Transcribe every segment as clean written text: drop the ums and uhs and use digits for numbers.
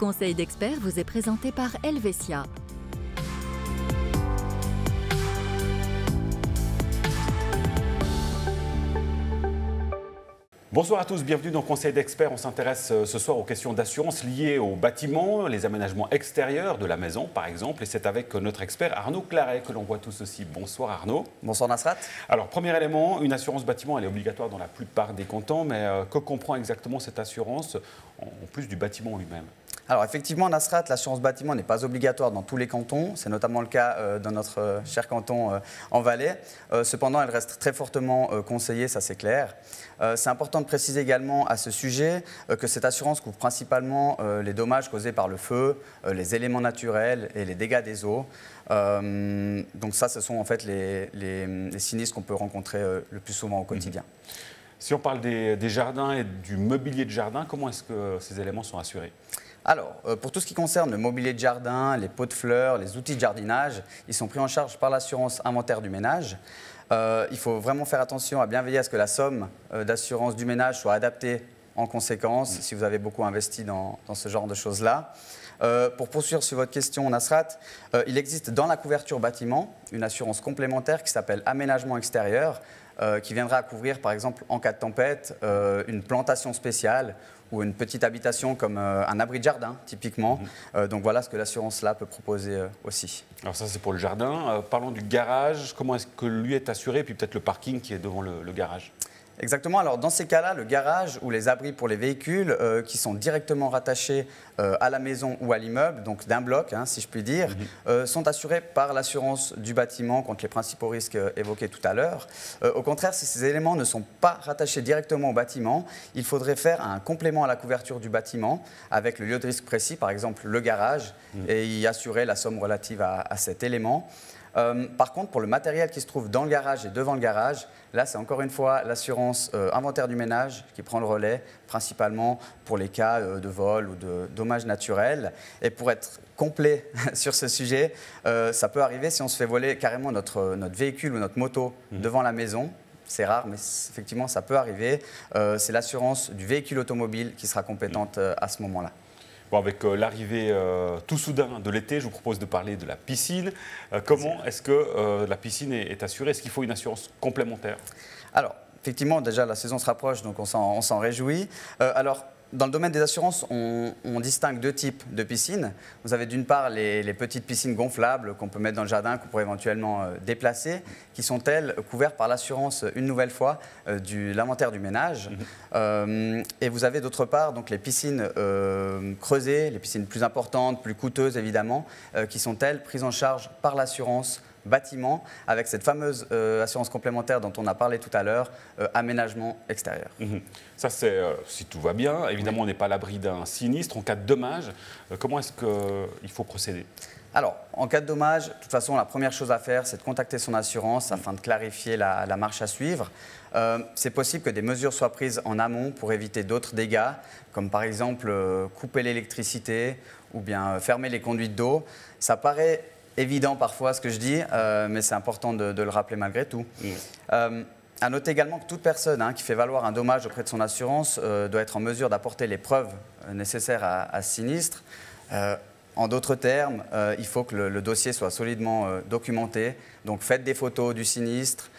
Conseil d'experts vous est présenté par Helvetia. Bonsoir à tous, bienvenue dans Conseil d'experts. On s'intéresse ce soir aux questions d'assurance liées aux bâtiments, les aménagements extérieurs de la maison par exemple. Et c'est avec notre expert Arnaud Claret que l'on voit tout ceci. Bonsoir Arnaud. Bonsoir Nasrat. Alors premier élément, une assurance bâtiment, elle est obligatoire dans la plupart des cantons. Mais que comprend exactement cette assurance en plus du bâtiment lui-même ? Alors effectivement, Nasrat, l'assurance bâtiment n'est pas obligatoire dans tous les cantons. C'est notamment le cas dans notre cher canton en Valais. Cependant, elle reste très fortement conseillée, ça c'est clair. C'est important de préciser également à ce sujet que cette assurance couvre principalement les dommages causés par le feu, les éléments naturels et les dégâts des eaux. Donc ça, ce sont en fait les sinistres qu'on peut rencontrer le plus souvent au quotidien. Si on parle des jardins et du mobilier de jardin, comment est-ce que ces éléments sont assurés ? Alors, pour tout ce qui concerne le mobilier de jardin, les pots de fleurs, les outils de jardinage, ils sont pris en charge par l'assurance inventaire du ménage. Il faut vraiment faire attention à bien veiller à ce que la somme d'assurance du ménage soit adaptée en conséquence, si vous avez beaucoup investi dans ce genre de choses-là. Pour poursuivre sur votre question, Nasrat, il existe dans la couverture bâtiment une assurance complémentaire qui s'appelle aménagement extérieur, qui viendra couvrir, par exemple, en cas de tempête, une plantation spéciale ou une petite habitation comme un abri de jardin, typiquement. Donc voilà ce que l'assurance-là peut proposer aussi. Alors ça, c'est pour le jardin. Parlons du garage. Comment est-ce que lui est assuré? Et puis peut-être le parking qui est devant le garage. Exactement. Alors dans ces cas-là, le garage ou les abris pour les véhicules qui sont directement rattachés à la maison ou à l'immeuble, donc d'un bloc, si je puis dire, sont assurés par l'assurance du bâtiment contre les principaux risques évoqués tout à l'heure. Au contraire, si ces éléments ne sont pas rattachés directement au bâtiment, il faudrait faire un complément à la couverture du bâtiment avec le lieu de risque précis, par exemple le garage, et y assurer la somme relative à cet élément. Par contre, pour le matériel qui se trouve dans le garage et devant le garage, là, c'est encore une fois l'assurance inventaire du ménage qui prend le relais, principalement pour les cas de vol ou de dommages naturels. Et pour être complet sur ce sujet, ça peut arriver si on se fait voler carrément notre véhicule ou notre moto devant la maison. C'est rare, mais effectivement, ça peut arriver. C'est l'assurance du véhicule automobile qui sera compétente à ce moment-là. Bon, avec l'arrivée tout soudain de l'été, je vous propose de parler de la piscine. Comment est-ce que la piscine est assurée? Est-ce qu'il faut une assurance complémentaire? Alors, effectivement, déjà la saison se rapproche, donc on s'en réjouit. Dans le domaine des assurances, on distingue deux types de piscines. Vous avez d'une part les petites piscines gonflables qu'on peut mettre dans le jardin, qu'on pourrait éventuellement déplacer, qui sont elles couvertes par l'assurance une nouvelle fois de l'inventaire du ménage. Et vous avez d'autre part donc les piscines creusées, les piscines plus importantes, plus coûteuses évidemment, qui sont elles prises en charge par l'assurance bâtiment, avec cette fameuse assurance complémentaire dont on a parlé tout à l'heure, aménagement extérieur. Ça, c'est si tout va bien. Évidemment, on n'est pas à l'abri d'un sinistre. En cas de dommage, comment est-ce qu'il faut procéder? Alors, en cas de dommage, de toute façon, la première chose à faire, c'est de contacter son assurance afin de clarifier la marche à suivre. C'est possible que des mesures soient prises en amont pour éviter d'autres dégâts, comme par exemple couper l'électricité ou bien fermer les conduites d'eau. Ça paraît évident parfois ce que je dis, mais c'est important de le rappeler malgré tout. À noter également que toute personne qui fait valoir un dommage auprès de son assurance doit être en mesure d'apporter les preuves nécessaires à ce sinistre. En d'autres termes, il faut que le dossier soit solidement documenté. Donc faites des photos du sinistre,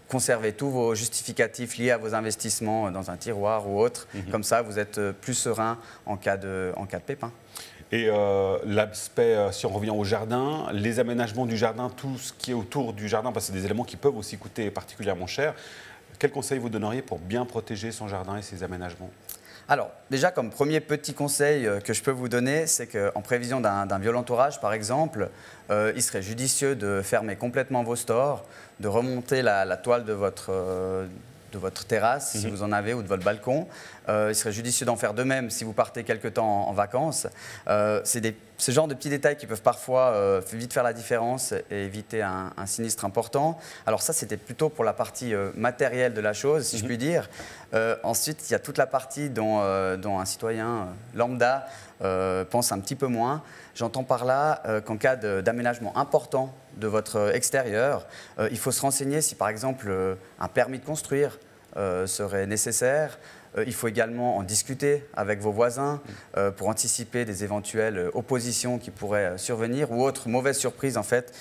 conservez tous vos justificatifs liés à vos investissements dans un tiroir ou autre. Comme ça, vous êtes plus serein en cas de pépin. Et l'aspect, si on revient au jardin, les aménagements du jardin, tout ce qui est autour du jardin, parce que c'est des éléments qui peuvent aussi coûter particulièrement cher. Quel conseil vous donneriez pour bien protéger son jardin et ses aménagements? Alors, déjà, comme premier petit conseil que je peux vous donner, c'est qu'en prévision d'un violent orage, par exemple, il serait judicieux de fermer complètement vos stores, de remonter la toile de votre terrasse, si vous en avez, ou de votre balcon. Il serait judicieux d'en faire de même si vous partez quelque temps en vacances. C'est ce genre de petits détails qui peuvent parfois vite faire la différence et éviter un sinistre important. Alors ça, c'était plutôt pour la partie matérielle de la chose, si je puis dire. Ensuite, il y a toute la partie dont un citoyen lambda pense un petit peu moins. J'entends par là qu'en cas d'aménagement important de votre extérieur, il faut se renseigner si par exemple un permis de construire serait nécessaire, Il faut également en discuter avec vos voisins pour anticiper des éventuelles oppositions qui pourraient survenir ou autres mauvaises surprises en fait,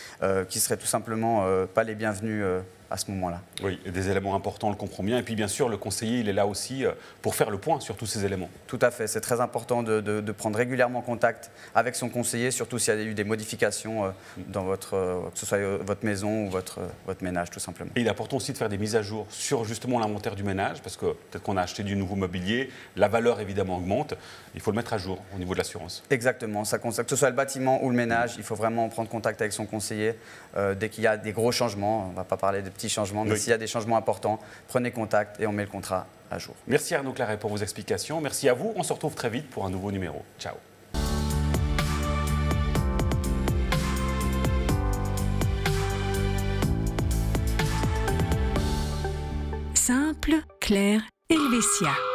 qui seraient tout simplement pas les bienvenues à ce moment-là. Oui, et des éléments importants, on le comprend bien. Et puis bien sûr, le conseiller, il est là aussi pour faire le point sur tous ces éléments. Tout à fait, c'est très important de prendre régulièrement contact avec son conseiller, surtout s'il y a eu des modifications dans que ce soit votre maison ou votre ménage tout simplement. Et il est important aussi de faire des mises à jour sur justement l'inventaire du ménage, parce que peut-être qu'on a acheté du nouveau mobilier, la valeur évidemment augmente, il faut le mettre à jour au niveau de l'assurance. Exactement, que ce soit le bâtiment ou le ménage, il faut vraiment prendre contact avec son conseiller dès qu'il y a des gros changements, on ne va pas parler de petits changements, mais s'il y a des changements importants, prenez contact et on met le contrat à jour. Merci Arnaud Claret pour vos explications, merci à vous, on se retrouve très vite pour un nouveau numéro. Ciao. Simple, clair, Helvetia.